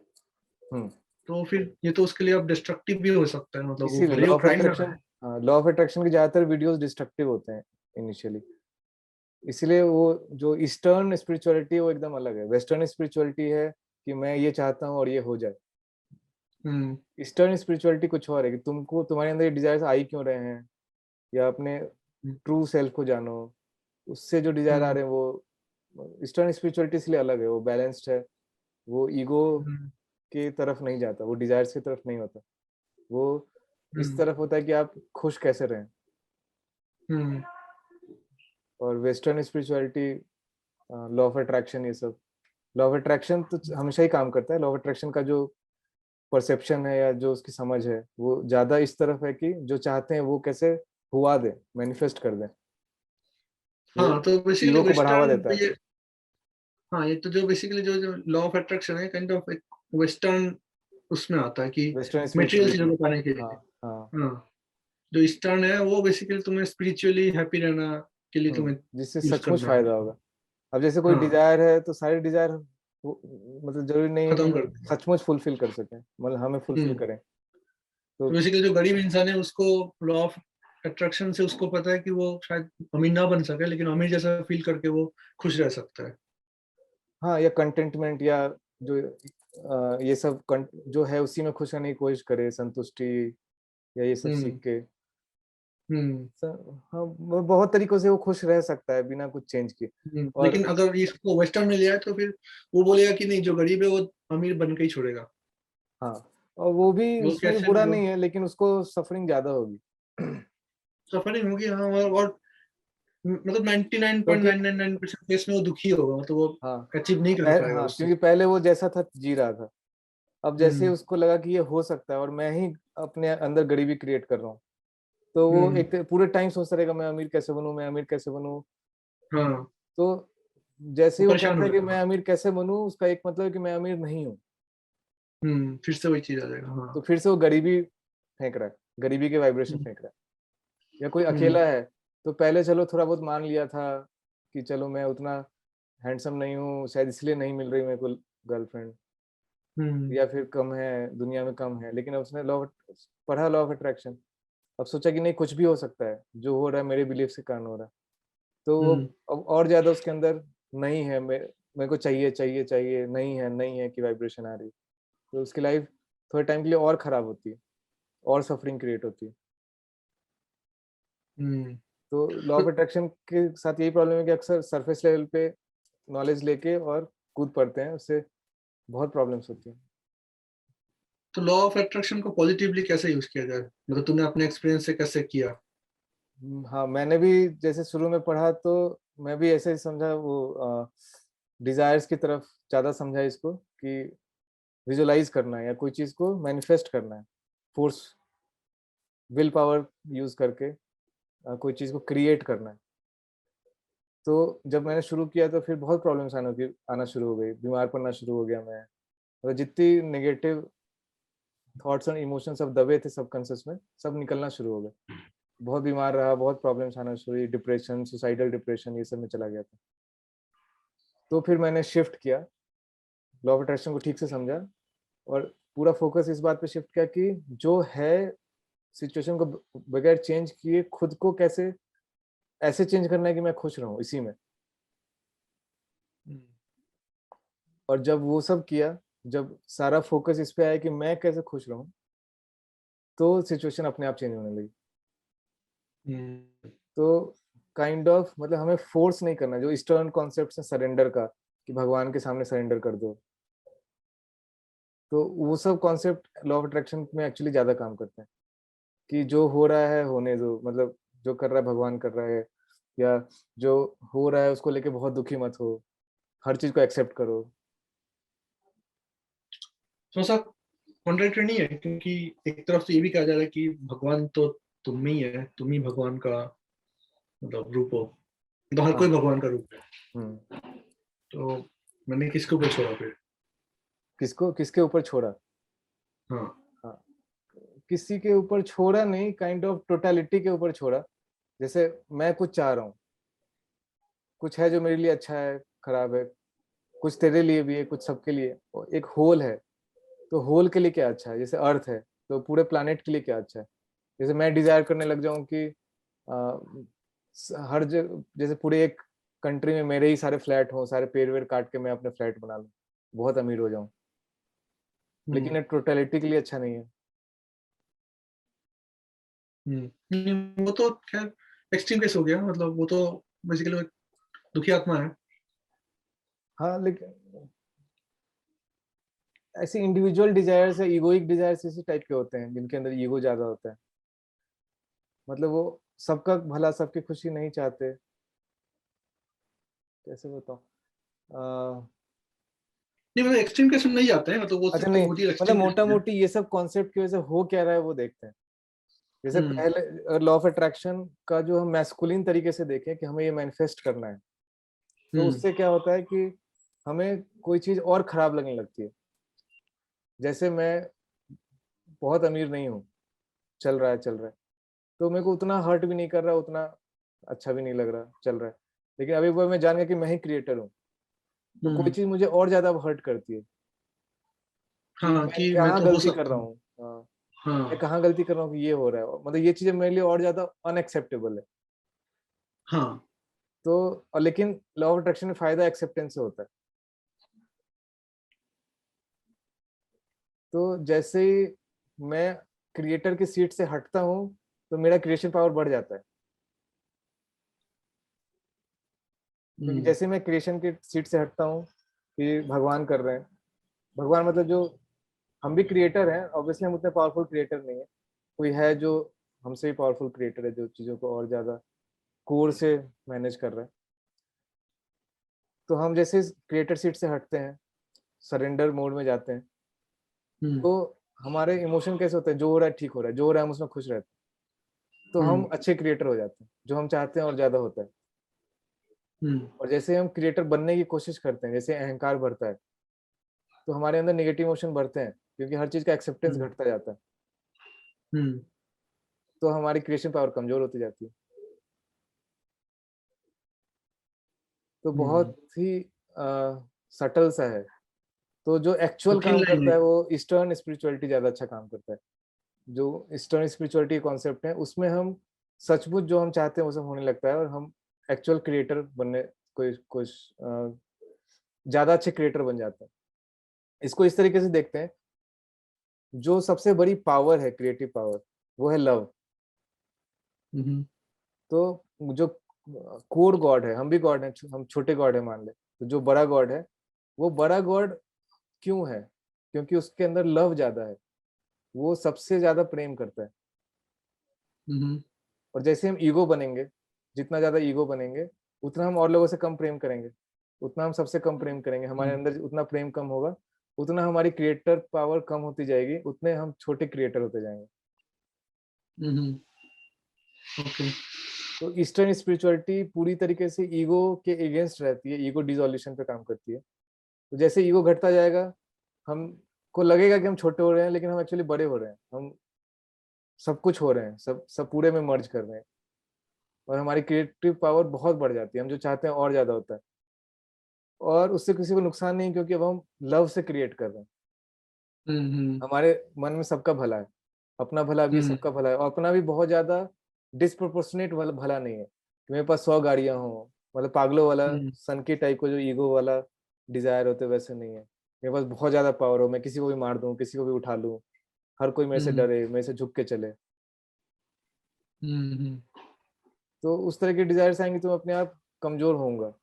हम्म। तो फिर ये तो उसके लिए अब डिस्ट्रक्टिव भी हो सकता है, मतलब वो इसीलिए भले लॉ वो ऑफ क्राइम ना अट्रैक्शन, करे। लॉ ऑफ अट्रैक्शन के ज्यादातर वीडियोस डिस्ट्रक्टिव होते हैं इनिशियली। इसलिए वो जो ईस्टर्न स्पिरिचुअलिटी है वो एकदम अलग है। वेस्टर्न स्पिरिचुअलिटी है कि मैं ये चाहता हूँ और ये हो जाए। हम्म ईस्टर्न स्पिरिचुअलिटी कुछ और है कि तुमको तुम्हारे अंदर ये डिजायर्स आ ही क्यों रहे हैं, या अपने ट्रू सेल्फ को जानो, उससे जो डिजायर आ हम्म रहे हैं वो ईस्टर्न स्पिरिचुअलिटी इसलिए अलग है, वो बैलेंस्ड है, वो ईगो हम्म की तरफ नहीं जाता, वो डिजायर्स की तरफ नहीं होता, वो इस हम्म तरफ होता है कि आप खुश कैसे रहें। हम्म और western spirituality, law of attraction, ये सब लॉ ऑफ अट्रैक्शन तो हमेशा ही काम करता है। लॉ ऑफ अट्रैक्शन का जो परसेप्शन है या जो उसकी समझ है वो ज्यादा इस तरफ है कि जो चाहते हैं वो कैसे हुआ दे, मैनिफेस्ट कर दें। वो हाँ, तो बेसिकली ईगो को बढ़ावा वेस्टर्न देता है। ये, हाँ, ये तो जो बेसिकली जो जो लॉ ऑफ अट्रैक्शन है काइंड ऑफ एक वेस्टर्न उसमें आता है कि वेस्टर्न मटेरियल चीजों स्पिरिचुअलिटी, को पाने के हाँ लिए। हाँ। हाँ, जो ईस्टर्न है वो बेसिकली तुम्हें स्पिरिचुअली हैप्पी रहना के लिए तुम्हें जिससे यूज सचमुच करना है। फायदा होगा। अब जैसे कोई हाँ, डिजायर है तो सारे डिजायर मतलब जरूरी नहीं है कि खत्म कर वो देना। सचमुच फुलफिल कर सकें, मतलब हमें फुलफिल हम्म करें। तो तो बेसिकली जो गरीब इंसान है उसको लॉ ऑफ अट्रैक्शन से उसको पता है कि वो शायद अमीर ना बन सके, लेकिन अमीर जैसा फील करके वो खुश रह सकता है। हाँ, या कंटेंटमेंट, या जो ये सब जो है उसी में खुश रहने की कोशिश करे, संतुष्टि, या ये सब सीख हम्म के हम्म हाँ, वो बहुत तरीकों से वो खुश रह सकता है बिना कुछ चेंज किए। और लेकिन अगर इसको वेस्टर्न में लिया है तो फिर वो बोलेगा कि नहीं, जो गरीब है वो अमीर बन के ही छोड़ेगा। हाँ, और वो भी वो उसमें भी कैसे बुरा भी हो, नहीं है, लेकिन उसको सफरिंग ज्यादा होगी। सफरिंग होगी। हाँ, और मतलब क्योंकि 99.999% केस में वो दुखी होगा, मतलब वो हाँ अचीव नहीं कर पाएगा हाँ, उस क्योंकि चीज। पहले वो जैसा था जी रहा था, अब जैसे हम्म उसको लगा कि ये हो सकता है और मैं ही अपने अंदर गरीबी क्रिएट कर रहा हूँ, तो वो हम्म एक पूरे टाइम सोचता रहेगा मैं अमीर कैसे बनूं, मैं अमीर कैसे बनूं। हाँ, तो जैसे वो ही वो परेशान कहता हो है कि जाएगा। मैं अमीर कैसे बनूं, उसका एक मतलब है कि मैं अमीर नहीं हूँ। फिर से वही चीज आ जाएगा। तो हाँ। फिर से वो गरीबी फेंक रहा है, गरीबी के वाइब्रेशन हम्म फेंक रहा है। या कोई हम्म अकेला है, तो पहले चलो थोड़ा बहुत मान लिया था कि चलो मैं उतना हैंडसम नहीं हूँ, शायद इसलिए नहीं मिल रही मेरे को गर्लफ्रेंड, हम्म या फिर कम है, दुनिया में कम है। लेकिन अब उसने पढ़ा लॉ ऑफ अट्रैक्शन, अब सोचा कि नहीं, कुछ भी हो सकता है, जो हो रहा है मेरे बिलीफ के कारण हो रहा है। तो वो हम्म अब और ज्यादा उसके अंदर नहीं है, मेरे को चाहिए चाहिए चाहिए, नहीं है की वाइब्रेशन आ रही। तो उसकी लाइफ थोड़े टाइम के लिए और खराब होती है, और सफरिंग क्रिएट होती है। हम्म तो लॉ ऑफ तो, अट्रैक्शन के साथ यही प्रॉब्लम है कि अक्सर सरफेस लेवल पे नॉलेज लेके और कूद पड़ते हैं, उससे बहुत प्रॉब्लम्स होती हैं। तो लॉ ऑफ अट्रैक्शन को पॉजिटिवली कैसे यूज किया जाए, मतलब तुमने अपने एक्सपीरियंस से कैसे किया? हाँ, मैंने भी जैसे शुरू में पढ़ा तो मैं भी ऐसे ही समझा, वो डिजायर्स की तरफ ज्यादा समझा इसको, कि विजुअलाइज करना है या कोई चीज को मैनिफेस्ट करना है, फोर्स, विल पावर यूज करके कोई चीज को क्रिएट करना है। तो जब मैंने शुरू किया तो फिर बहुत प्रॉब्लम्स आना शुरू हो गई, बीमार पड़ना शुरू हो गया मैं, मतलब जितनी नेगेटिव थॉट्स और इमोशंस सब दबे थे सबकॉन्शियस में, सब निकलना शुरू हो गए। बहुत बीमार रहा, बहुत प्रॉब्लम्स आना शुरू हुई, डिप्रेशन, सुसाइडल डिप्रेशन, ये सब में चला गया था। तो फिर मैंने शिफ्ट किया, लॉ ऑफ अट्रैक्शन को ठीक से समझा, और पूरा फोकस इस बात पे शिफ्ट किया कि जो है सिचुएशन को बगैर चेंज किए खुद को कैसे ऐसे चेंज करना है कि मैं खुश रहूं इसी में। हम्म और जब वो सब किया, जब सारा फोकस इस पे आया कि मैं कैसे खुश रहूं, तो सिचुएशन अपने आप चेंज होने लगी। हम्म तो काइंड ऑफ मतलब हमें फोर्स नहीं करना, जो ईस्टर्न कॉन्सेप्ट है सरेंडर का, कि भगवान के सामने सरेंडर कर दो, तो वो सब कॉन्सेप्ट लॉ ऑफ अट्रैक्शन में एक्चुअली ज्यादा काम करते हैं, कि जो हो रहा है होने दो, मतलब जो कर रहा है भगवान कर रहा है, या जो हो रहा है उसको लेके बहुत दुखी मत हो, हर चीज को एक्सेप्ट करो। थोड़ा सा कॉन्ट्रडिक्टरी नहीं है, क्योंकि एक तरफ तो ये भी कहा जा रहा है कि भगवान तो तुम ही है, तुम ही भगवान का मतलब रूप हो, तो हर कोई हाँ। भगवान का रूप है। हम्म। तो मैंने किसको ऊपर छोड़ा फिर? किसको किसके ऊपर छोड़ा? हाँ। हाँ, किसी के ऊपर छोड़ा नहीं, काइंड ऑफ टोटलिटी के ऊपर छोड़ा। जैसे मैं कुछ चाह रहा हूँ, कुछ है जो मेरे लिए अच्छा है, खराब है, कुछ तेरे लिए भी है, कुछ सबके लिए, और एक होल है। तो होल के लिए क्या अच्छा है, जैसे अर्थ है, तो पूरे प्लानेट के लिए क्या अच्छा है। जैसे मैं डिजायर करने लग जाऊं कि हर जगह, जैसे पूरे एक कंट्री में मेरे ही सारे फ्लैट हो, सारे पेड़ वेड़ काट के मैं अपने फ्लैट बना लूं, बहुत अमीर हो जाऊं, लेकिन ये टोटलिटी के लिए अच्छा नहीं है। नहीं, वो तो खैर एक्सट्रीम केस हो गया, मतलब वो तो बेसिकली एक दुखी आत्मा है। हाँ, लेकिन ऐसे इंडिविजुअल डिजायर्स या इगोइक डिजायर्स इसी टाइप के होते हैं जिनके अंदर ईगो ज्यादा होता है, मतलब वो सबका भला, सबकी खुशी नहीं चाहते। कैसे बताऊं? नहीं, मतलब एक्सट्रीम केस में नहीं जाते हैं, मतलब वो अच्छा, सिर्फ नहीं, बहुत ही मतलब एक्सट्रीम केस मोटा होते हैं। मोटी ये सब कॉन्सेप्ट की वजह से हो क्या रहा है वो देखते हैं। जैसे हम्म पहले लॉ ऑफ अट्रैक्शन का जो हम मैस्कुलिन तरीके से देखें कि हमें ये मैनिफेस्ट करना है, तो हम्म उससे क्या होता है कि हमें कोई चीज और खराब लगने लगती है। जैसे मैं बहुत अमीर नहीं हूँ, चल रहा है, तो मेरे को उतना हर्ट भी नहीं कर रहा, उतना अच्छा भी नहीं लग रहा, चल रहा है। लेकिन अभी वो मैं जान गया कि मैं ही क्रिएटर हूँ, तो कोई हम्म चीज मुझे और ज्यादा हर्ट करती है कि हाँ, मैं कि मैं कहाँ तो हो गलती कर सकता रहा हूँ। हूँ। हाँ, मैं हाँ कहाँ गलती कर रहा हूँ कि ये हो रहा है, मतलब ये चीजें मेरे लिए और ज्यादा अनएक्सेप्टेबल है। हाँ। तो लेकिन लॉ ऑफ अट्रैक्शन में फायदा एक्सेप्टेंस से होता है। तो जैसे ही मैं क्रिएटर की सीट से हटता हूँ, तो मेरा क्रिएशन पावर बढ़ जाता है, क्योंकि हम्म जैसे मैं क्रिएशन की सीट से हटता हूँ कि भगवान कर रहे हैं, भगवान मतलब जो हम भी क्रिएटर हैं, ऑब्वियसली हम उतने पावरफुल क्रिएटर नहीं है, कोई है जो हमसे भी पावरफुल क्रिएटर है, जो चीजों को और ज्यादा कोर से मैनेज कर रहा है। तो हम जैसे क्रिएटर सीट से हटते हैं, सरेंडर मोड में जाते हैं, हम्म तो हमारे इमोशन कैसे होते हैं, जो हो रहा है ठीक हो रहा है, जो हो रहा है हम उसमें खुश रहते हैं, तो हम हम्म अच्छे क्रिएटर हो जाते हैं, जो हम चाहते हैं और ज्यादा होता है। हम्म और जैसे हम क्रिएटर बनने की कोशिश करते हैं, जैसे अहंकार बढ़ता है, तो हमारे अंदर नेगेटिव इमोशन बढ़ते हैं, क्योंकि हर चीज का एक्सेप्टेंस हम्म घटता जाता है, हम्म तो हमारी क्रिएशन पावर कमजोर होती जाती है। तो हम्म बहुत ही सटल सा है। तो जो तो एक्चुअल थिन काम लाइन करता है। है वो ईस्टर्न स्पिरिचुअलिटी ज्यादा अच्छा काम करता है। जो ईस्टर्न स्पिरिचुअलिटी कॉन्सेप्ट है, उसमें हम सचमुच जो हम चाहते हैं वो सब होने लगता है, और हम एक्चुअल क्रिएटर बनने, कोई कुछ ज्यादा अच्छे क्रिएटर बन जाते हैं। इसको इस तरीके से देखते हैं, जो सबसे बड़ी पावर है, क्रिएटिव पावर, वो है लव। हम्म तो जो कोर गॉड है, हम भी गॉड हैं, हम छोटे गॉड है मान ले, तो जो बड़ा गॉड है, वो बड़ा गॉड क्यों है? क्योंकि उसके अंदर लव ज्यादा है, वो सबसे ज्यादा प्रेम करता है। हम्म और जैसे हम ईगो बनेंगे, जितना ज्यादा ईगो बनेंगे, उतना हम और लोगों से कम प्रेम करेंगे, उतना हम सबसे कम प्रेम करेंगे, हमारे हम्म अंदर उतना प्रेम कम होगा, उतना हमारी क्रिएटर पावर कम होती जाएगी, उतने हम छोटे क्रिएटर होते जाएंगे। हम्म ओके। तो ईस्टर्न स्पिरिचुअलिटी पूरी तरीके से ईगो के अगेंस्ट रहती है, ईगो डिसोल्यूशन पे काम करती है। तो जैसे ईगो घटता जाएगा, हमको लगेगा कि हम छोटे हो रहे हैं, लेकिन हम एक्चुअली बड़े हो रहे हैं, हम सब कुछ हो रहे हैं, सब सब पूरे में मर्ज कर रहे हैं, और हमारी क्रिएटिव पावर बहुत बढ़ जाती है, हम जो चाहते हैं और ज्यादा होता है। और उससे किसी को नुकसान नहीं, क्योंकि अब हम लव से क्रिएट कर रहे हैं। हम्म हमारे मन में सबका भला है, अपना भला भी है, हम्म सबका भला है, और अपना भी बहुत ज्यादा डिस्प्रोपोर्शनेट भला नहीं है कि मेरे पास 100 गाड़ियां हो, मतलब पागलों वाला हम्म सन की टाइप को जो ईगो वाला डिजायर होते वैसे नहीं है। मेरे पास बहुत ज्यादा पावर हो, मैं किसी को भी मार दूं, किसी को भी उठा लूं, हर कोई मेरे से हम्म डरे, मेरे से झुक के चले। हम्म तो उस तरह के डिजायर्स आएंगे तो मैं अपने आप कमजोर होऊंगा।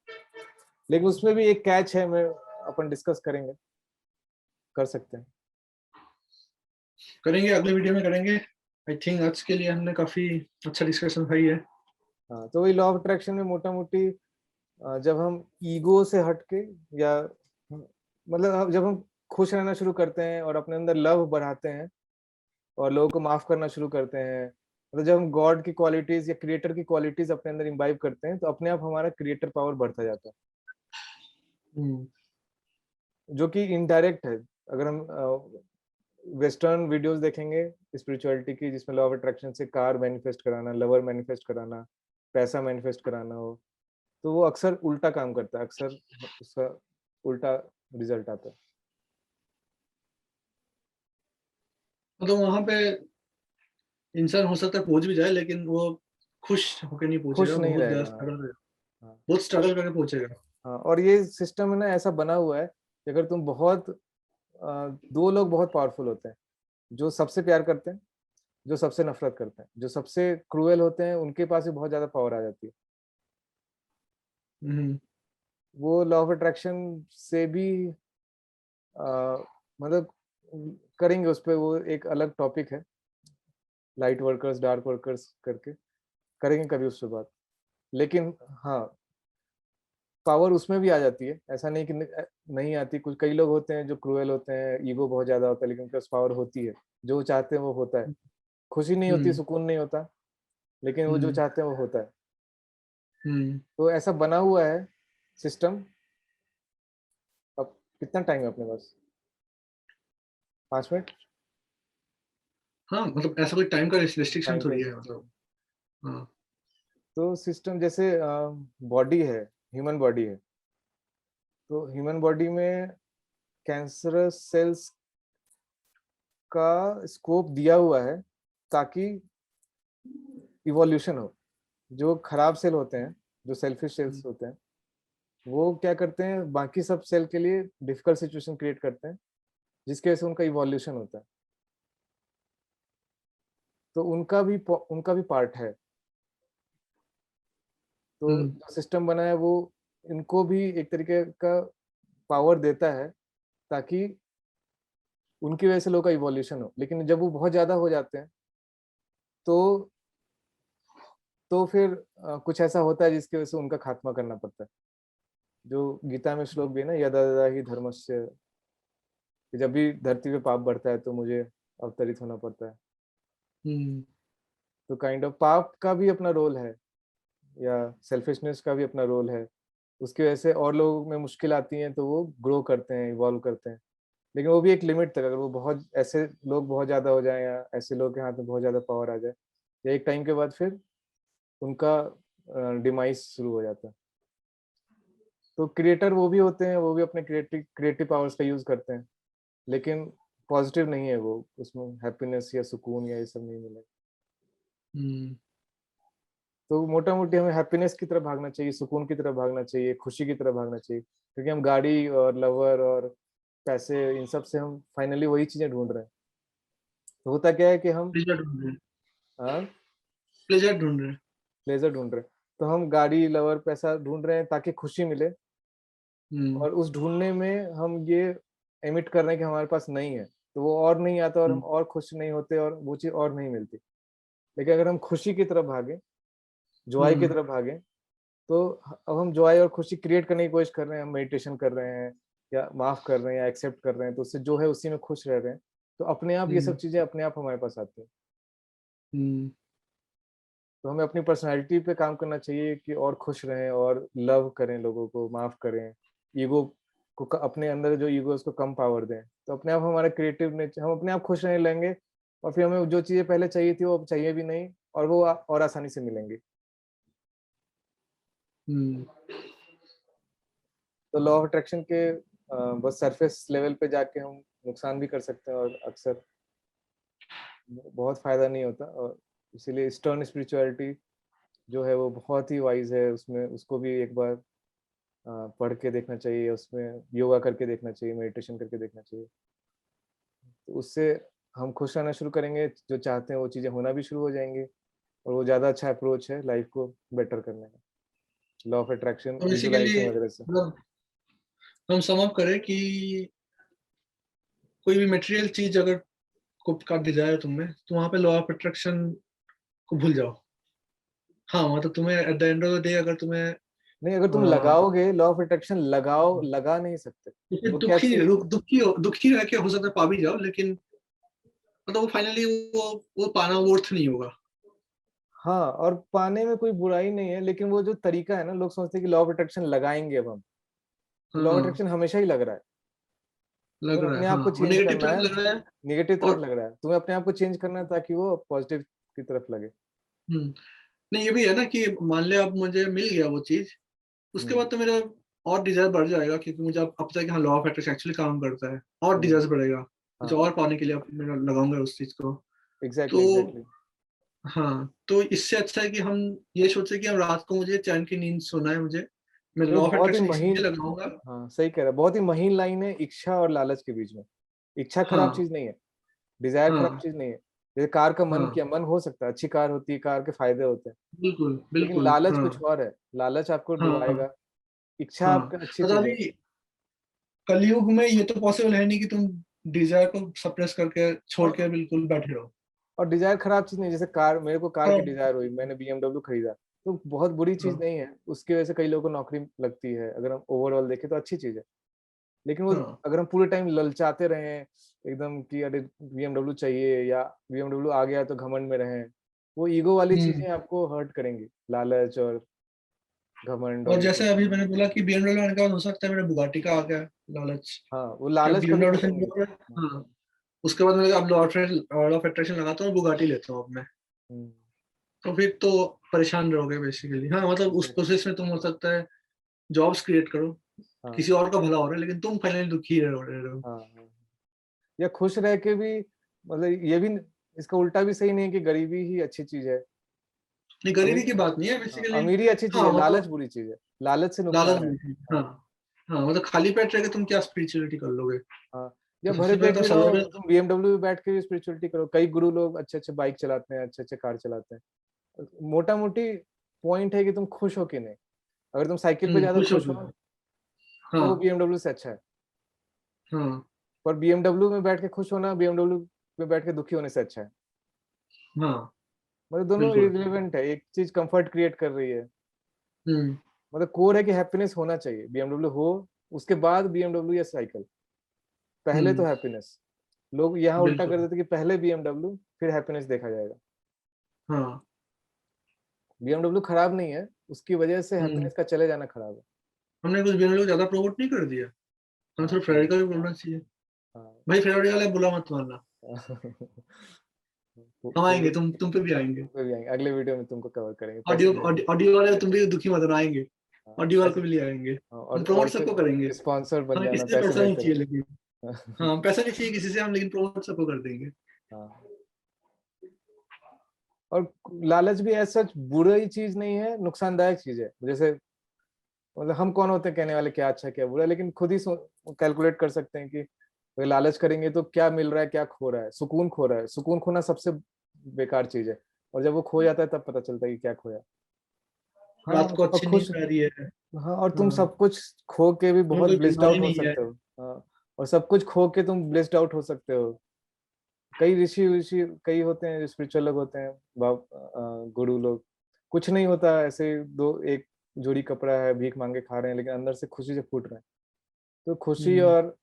लेकिन उसमें भी एक कैच है, मैं अपन डिस्कस करेंगे, कर सकते हैं। करेंगे, अगले वीडियो में करेंगे। आई थिंक आज के लिए हमने काफी अच्छा डिस्कशन भाई है। हाँ, तो वही लॉ ऑफ अट्रैक्शन में मोटा मोटी जब हम ईगो से हटके, या मतलब जब हम खुश रहना शुरू करते हैं और अपने अंदर लव बढ़ाते हैं और लोगों को माफ करना शुरू करते हैं, मतलब जब हम गॉड की क्वालिटीज या क्रिएटर की क्वालिटीज अपने अंदर इम्बाइब करते हैं, तो अपने आप हमारा क्रिएटर पावर बढ़ता जाता है, हम्म जो कि इनडायरेक्ट है। अगर हम वेस्टर्न वीडियोस देखेंगे स्पिरिचुअलिटी की, जिसमें लॉ ऑफ अट्रैक्शन से कार मैनिफेस्ट कराना, लवर मैनिफेस्ट कराना, पैसा मैनिफेस्ट कराना हो, तो वो अक्सर उल्टा काम करता है, अक्सर उसका उल्टा रिजल्ट आता है। मतलब वहां पे इंसान हो सकता है पहुंच भी जाए, लेकिन वो खुश होकर नहीं खुश पहुंचेगा, नहीं बहुत रहेगा, ज्यादा हाँ। स्ट्रगल रहेगा। हाँ बहुत स्ट्रगल करके पहुंचेगा। हाँ, और ये सिस्टम है ना ऐसा बना हुआ है कि अगर तुम बहुत दो लोग बहुत पावरफुल होते हैं, जो सबसे प्यार करते हैं, जो सबसे नफरत करते हैं, जो सबसे क्रूएल होते हैं, उनके पास भी बहुत ज्यादा पावर आ जाती है। हम्म। वो लॉ ऑफ अट्रैक्शन से भी मतलब करेंगे, उस पे वो एक अलग टॉपिक है, लाइट वर्कर्स डार्क वर्कर्स करके करेंगे कभी उस पे बात। लेकिन हाँ, पावर उसमें भी आ जाती है, ऐसा नहीं कि नहीं आती। कुछ कई लोग होते हैं जो क्रूएल होते हैं, ईगो बहुत ज्यादा होता है, लेकिन उनके पास पावर होती है, जो वो चाहते हैं वो होता है। खुशी नहीं होती, हम्म। सुकून नहीं होता, लेकिन वो जो हम्म। चाहते हैं वो होता है। हम्म। तो ऐसा बना हुआ है सिस्टम। अब कितना टाइम है अपने पास? 5 मिनट हाँ, मतलब ऐसा कोई टाइम का रिस्ट्रिक्शन टाइम का? थोड़ी है, मतलब। हाँ। तो सिस्टम जैसे बॉडी है, ह्यूमन बॉडी है, तो ह्यूमन बॉडी में कैंसरस सेल्स का स्कोप दिया हुआ है ताकि इवोल्यूशन हो। जो खराब सेल होते हैं, जो सेल्फिश सेल्स होते हैं, वो क्या करते हैं, बाकी सब सेल के लिए डिफिकल्ट सिचुएशन क्रिएट करते हैं, जिसकी वजह से उनका इवोल्यूशन होता है। तो उनका भी पार्ट है। तो हम्म। जो सिस्टम बना है वो इनको भी एक तरीके का पावर देता है, ताकि उनकी वजह से लोगों का इवोल्यूशन हो। लेकिन जब वो बहुत ज्यादा हो जाते हैं, तो फिर कुछ ऐसा होता है जिसकी वजह से उनका खात्मा करना पड़ता है। जो गीता में श्लोक भी है ना, यदा यदा ही धर्मस्य, कि जब भी धरती पे पाप बढ़ता है तो मुझे अवतरित होना पड़ता है। हम्म। तो काइंड ऑफ पाप का भी अपना रोल है, या सेल्फिशनेस का भी अपना रोल है। उसकी वजह से और लोगों में मुश्किल आती है, तो वो ग्रो करते हैं, इवॉल्व करते हैं। लेकिन वो भी एक लिमिट तक। अगर वो बहुत ऐसे लोग बहुत ज्यादा हो जाए, या ऐसे लोग के हाथ में बहुत ज्यादा पावर आ जाए, या एक टाइम के बाद फिर उनका डिमाइस शुरू हो जाता है। तो क्रिएटर वो भी होते हैं, वो भी अपने क्रिएटिव पावर्स का यूज करते हैं, लेकिन पॉजिटिव नहीं है वो। उसमें हैप्पीनेस या सुकून या ये सब नहीं मिलेगा। हम्म। तो मोटा मोटी हमें हैप्पीनेस की तरफ भागना चाहिए, सुकून की तरफ भागना चाहिए, खुशी की तरफ भागना चाहिए, क्योंकि हम गाड़ी और लवर और पैसे, इन सब से हम फाइनली वही चीजें ढूंढ रहे हैं। तो होता क्या है कि हम प्लेजर ढूंढ रहे हैं। हाँ, प्लेजर ढूंढ रहे हैं। प्लेजर ढूंढ रहे हैं। तो हम गाड़ी लवर पैसा ढूंढ रहे हैं ताकि खुशी मिले, हम्म। और उस ढूंढने में हम ये एमिट कर रहे हैं कि हमारे पास नहीं है, तो वो और नहीं आता, और हम हम्म। और खुश नहीं होते, और वो चीज और नहीं मिलती। लेकिन अगर हम खुशी की तरफ भागे, जॉय की हम्म। तरफ भागे, तो अब हम जॉय और खुशी क्रिएट करने की कोशिश कर रहे हैं, हम मेडिटेशन कर रहे हैं, या माफ कर रहे हैं, या एक्सेप्ट कर रहे हैं, तो उससे जो है उसी में खुश रह रहे हैं। तो अपने आप ये सब हम्म। चीजें अपने आप हमारे पास आती हैं। हम्म। तो हमें अपनी पर्सनैलिटी पे काम करना चाहिए कि और खुश रहें, और लव करें, लोगों को माफ करें, ईगो को अपने अंदर जो ईगो है उसको कम पावर दें। तो अपने आप हमारा क्रिएटिव नेचर, हम अपने आप खुश रहने लगेंगे, और फिर हमें जो चीजें पहले चाहिए थी वो अब चाहिए भी नहीं, और वो और आसानी से मिलेंगी। हम्म। तो लॉ ऑफ अट्रैक्शन के बस सरफेस लेवल पे जाके हम नुकसान भी कर सकते हैं, और अक्सर बहुत फायदा नहीं होता। और इसीलिए ईस्टर्न स्पिरिचुअलिटी जो है वो बहुत ही वाइज है, उसमें उसको भी एक बार पढ़ के देखना चाहिए, उसमें योगा करके देखना चाहिए, मेडिटेशन करके देखना चाहिए। तो उससे हम खुश रहना शुरू करेंगे, जो चाहते हैं वो चीज़ें होना भी शुरू हो जाएंगी, और वो ज़्यादा अच्छा अप्रोच है लाइफ को बेटर करने का, लॉ ऑफ अट्रैक्शन, तो बेसिकली विजुअलाइजेशन वगैरह से। मतलब हम सम अप करें कि कोई भी मटेरियल चीज अगर का डिजायर तुम्हें, तो वहां पे लॉ ऑफ अट्रैक्शन को भूल जाओ। हाँ, मतलब तुम्हें at the end of the day अगर तुम्हें नहीं, अगर तुम अ, लगाओगे लॉ ऑफ अट्रैक्शन, लगा नहीं सकते। तो फिर वो कैसे? दुखी रह के हो सकता है पा भी जाओ, लेकिन मतलब वो फाइनली वो पाना वर्थ नहीं होगा। हाँ, और पाने में कोई बुराई नहीं है, लेकिन वो जो तरीका है ना, लोग सोचते हैं कि लॉ ऑफ अट्रैक्शन लगाएंगे अब हम। तो लॉ ऑफ हाँ, अट्रैक्शन हमेशा ही लग रहा है। लग तुम्हें रहा है, अपने आप हाँ, को और चेंज नेगेटिव करना तरफ है, लग रहा है। निगेटिव तरफ और लग रहा है, तुम्हें अपने आप को चेंज करना है ताकि वो पॉजिटिव की तरफ लगे। नहीं, ये भी है ना कि मान ले अब मुझे मिल गया वो चीज, उसके हम्म। बाद तो मेरा और डिजायर बढ़ जाएगा, क्योंकि मुझे अब पता है कि हाँ, लॉ ऑफ अट्रैक्शन एक्चुअली काम करता है, और हम्म। डिजायर बढ़ेगा, कुछ हाँ, और पाने के लिए अब मैं लगाऊंगा उस चीज को। एग्जैक्टली तो एग्जैक्टली। हाँ, तो इससे अच्छा है कि हम ये सोचे कि अब रात को मुझे चैन की नींद सोना है मुझे, मैं ये लॉ ऑफ बहुत ही अट्रैक्शन महीन, इसीलिए लगाऊंगा। हाँ सही कह रहा है, बहुत ही महीन लाइन है इच्छा और लालच के बीच में। इच्छा खराब हाँ चीज नहीं है, डिजायर खराब हाँ चीज नहीं है। जैसे कार का मन हाँ, किया, मन हो सकता है, अच्छी कार होती है, कार के फायदे होते हैं, बिल्कुल लेकिन बिल्कुल, लालच हाँ कुछ और है। लालच आपको हाँ डुबाएगा। इच्छा हाँ। आपका अच्छी मतलब चीज है। अभी कलयुग में ये तो पॉसिबल है नहीं कि तुम डिजायर को सप्रेस करके छोड़ और के बिल्कुल बैठे रहो। और डिजायर खराब चीज नहीं है। जैसे कार, मेरे को कार की हाँ डिजायर हुई, मैंने बीएमडब्ल्यू खरीदा, तो बहुत बुरी चीज हाँ नहीं है। उसकी वजह से कई लोगों को नौकरी लगती है, अगर हम ओवरऑल देखें तो अच्छी चीज है। लेकिन वो, हाँ अगर हम पूरे टाइम ललचाते रहें एकदम कि अरे बीएमडब्ल्यू चाहिए, या बीएमडब्ल्यू आ गया तो घमंड में रहें, वो ईगो वाली हम्म। चीजें आपको हर्ट करेंगी, लालच और घमंड और और ये सब। जैसे अभी मैंने बोला कि बीएमडब्ल्यू आने के बाद हो सकता है मेरे बुगाटी का आ गया लालच, हाँ, वो क्या लालच कभी बीएमडब्ल्यू से खत्म नहीं निकल होता। रहा है? हाँ, उसके बाद मैंने अब लॉ ऑफ अट्रैक्शन लगाता हूँ और बुगाटी लेता हूँ अब मैं। हम्म, तो फिर तो परेशान रहोगे बेसिकली। हाँ मतलब उस exactly, प्रोसेस में तुम हो सकता है जॉब्स क्रिएट करो, हाँ किसी और का भला हो रहा है लेकिन तुम फाइनली दुखी रह रहे हो। हाँ हाँ। या खुश रह के भी, मतलब ये भी, इसका उल्टा भी सही नहीं है कि गरीबी ही अच्छी चीज है। नहीं, गरीबी अमीर, की बात नहीं है हाँ, बेसिकली। अमीरी अच्छी चीज हाँ है, लालच मतलब बुरी चीज है। लालच से लालच नुकसान है। भी थी, हाँ। हाँ हाँ मतलब खाली पेट रह के तुम क्या स्पिरिचुअलिटी कर लोगे? हाँ। या तो भरे सबसे पहले पेट तो भी रहो, सर्वाइवल। तुम बीएमडब्ल्यू में बैठ के भी स्पिरिचुअलिटी करो। कई गुरु लोग अच्छे अच्छे बाइक चलाते हैं, अच्छे अच्छे कार चलाते हैं। मोटा मोटी पॉइंट है कि तुम खुश हो कि नहीं। अगर तुम साइकिल पे ज्यादा खुश हो खुश हो, खुश। तो वो हाँ बीएमडब्ल्यू से अच्छा है। हाँ पर बीएमडब्ल्यू में बैठ के खुश होना बीएमडब्ल्यू में बैठ के दुखी होने से अच्छा है। हाँ, मतलब दोनों बिल्कुल। इररिलेवेंट है, एक चीज कंफर्ट क्रिएट कर रही है। हम्म मतलब कोर है कि हैप्पीनेस होना चाहिए, बीएमडब्ल्यू हो, उसके बाद बीएमडब्ल्यू या साइकिल, पहले तो हम्म, हैप्पीनेस। लोग यहाँ उल्टा कर बिल्कुल। देते कि पहले बीएमडब्ल्यू फिर हैप्पीनेस देखा जाएगा। हाँ। बीएमडब्ल्यू खराब नहीं है, उसकी वजह से हम्म, हैप्पीनेस का चले जाना खराब है। हमने कुछ भी लोग ज्यादा प्रमोट नहीं कर दिया, हमें हाँ थोड़ा फेरारी का भी बोलना चाहिए। हाँ भाई फेरारी वाला बुला मत मानना, हम आएंगे, पूरे तुम पे भी आएंगे। पे भी आएंगे, अगले वीडियो में तुमको कवर करेंगे, पैसे ऑडियो दे देंगे। ऑडियो वाले तुम भी दुखी मत होना, आएंगे। हाँ, ऑडियो वाले पैसे, को भी ले आएंगे, हाँ, हम प्रमोट और सबको करेंगे। फिर स्पॉन्सर बन हमें जाना, किसी से पैसे पैसा नहीं देते चाहिए लेकिन, रहो। हाँ पैसा नहीं चाहिए किसी से, हम लेकिन प्रमोट सबको कर देंगे। हाँ, और लालच भी ऐसा बुरी चीज नहीं है, नुकसानदायक चीज है। जैसे, मतलब हम कौन होते हैं कहने वाले क्या अच्छा क्या बुरा, लेकिन खुद ही कैलकुलेट कर सकते हैं कि अगर लालच करेंगे तो क्या मिल रहा है, क्या खो रहा है। सुकून खो रहा है, सुकून खोना सबसे बेकार चीज है। और जब वो खो जाता है तब पता चलता है कि क्या खोया। हाँ, रात को और अच्छी खुश, नींद आ रही है। हाँ, और तुम हाँ, सब कुछ खो के भी तुम्हें बहुत कोई ब्लिस्ड बीमारी आउट हो नहीं है। सकते हो। हाँ, और सब कुछ खो के तुम ब्लिस्ड आउट हो सकते हो। कई ऋषि ऋषि कई होते हैं जो स्पिरिचुअल लोग होते हैं, गुरु लोग, कुछ नहीं होता ऐसे, दो एक जोड़ी कपड़ा है, भीख मांगे खा रहे हैं, लेकिन अंदर से खुशी से फूट रहे हैं। तो खुशी हम्म और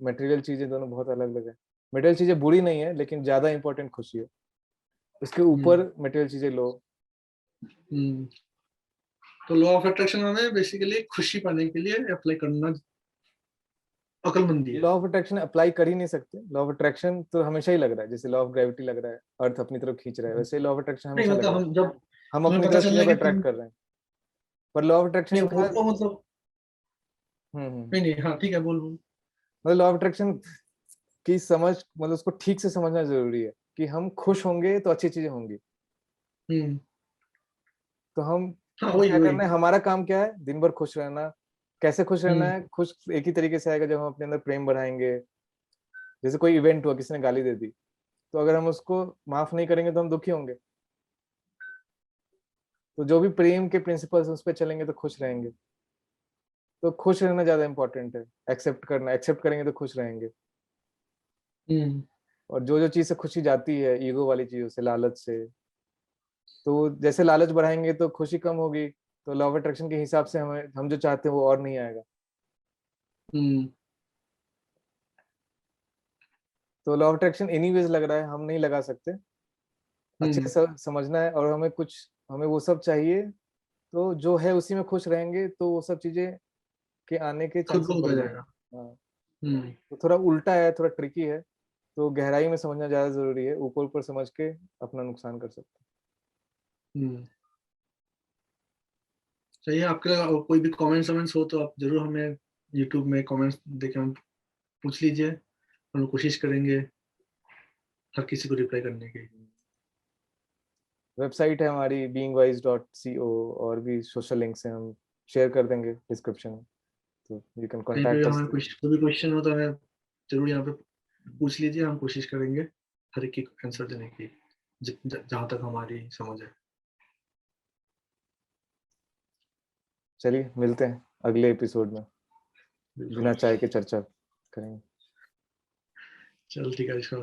मटेरियल चीजें दोनों बहुत अलग अलग है। मटेरियल चीजें बुरी नहीं है, लेकिन ज्यादा इंपॉर्टेंट खुशी है। उसके ऊपर हम्म मटेरियल चीजें लो। हम्म। तो लॉ ऑफ अट्रैक्शन हमें बेसिकली खुशी पाने के लिए अप्लाई करना अकलमंदी है। लॉ ऑफ अट्रैक्शन अप्लाई कर ही नहीं सकते। लॉ ऑफ अट्रैक्शन तो हमेशा ही लग रहा है, जैसे लॉ ऑफ ग्रेविटी लग रहा है, अर्थ अपनी तरफ खींच रहा है, वैसे लॉ ऑफ अट्रैक्शन नहीं हमेशा लग मतलब रहा है। हम जब हम तुम्हें अपनी पता तरफ चल रहा चीजों है को कि अट्रैक्ट तुम, कर रहे हैं। पर लॉ ऑफ नहीं अट्रैक्शन वो का, तो मतलब, हम्म, नहीं नहीं, हाँ ठीक है, बोल बोल। मतलब लॉ ऑफ अट्रैक्शन की समझ, मतलब उसको ठीक से समझना जरूरी है कि हम खुश होंगे तो अच्छी चीजें होंगी। हम्म। तो हम हाँ को वही क्या वही। करना है, हमारा काम क्या है, दिन भर खुश रहना। कैसे खुश रहना हम्म है? खुश एक ही तरीके से आएगा, जब हम अपने अंदर प्रेम बढ़ाएंगे। जैसे कोई इवेंट हुआ, किसी ने गाली दे दी, तो अगर हम उसको माफ नहीं करेंगे तो हम दुखी होंगे। तो जो भी प्रेम के प्रिंसिपल्स उस पर चलेंगे तो खुश रहेंगे। तो खुश रहना ज्यादा इंपॉर्टेंट है। एक्सेप्ट करना, एक्सेप्ट करेंगे तो खुश रहेंगे। हम्म और जो जो चीज से खुशी जाती है, ईगो वाली चीजों से, लालच से, तो जैसे लालच बढ़ाएंगे तो खुशी कम होगी। तो लॉ ऑफ अट्रैक्शन के हिसाब से हमें, हम जो चाहते हैं वो और नहीं आएगा। हम्म तो लॉ ऑफ अट्रैक्शन एनीवेज लग रहा है, हम नहीं लगा सकते। अच्छे हम्म। से समझना है, और हमें कुछ, हमें वो सब चाहिए। तो जो है उसी में खुश रहेंगे, तो वो सब चीजें के आने के खुद चांसेस को बढ़ होता जाएंगे। जाएगा। हाँ, हम्म तो थोड़ा उल्टा है, थोड़ा ट्रिकी है। तो गहराई में समझना ज्यादा जरूरी है, ऊपर ऊपर समझ के अपना नुकसान कर सकते हम्म। चाहिए आपके और कोई भी कमेंट्स वमेंट्स हो तो आप जरूर हमें यूट्यूब में कमेंट्स देके हम पूछ लीजिए, हम लोग कोशिश करेंगे हर किसी को रिप्लाई करने की। हैं। वेबसाइट है हमारी beingwise.co, और भी सोशल लिंक्स हैं, हम शेयर कर देंगे डिस्क्रिप्शन में, तो यू कैन कहीं पे कॉन्टैक्ट अस। हमें कुछ कोई भी क्वेश्चन हो तो हमें जरूर यहाँ पे पूछ लीजिए, हम कोशिश करेंगे हर एक की आंसर देने की जहाँ तक हमारी समझ है। चलिए मिलते हैं अगले एपिसोड में, बिल्कुल, बिना चाय के चर्चा करेंगे। चल ठीक है, इसका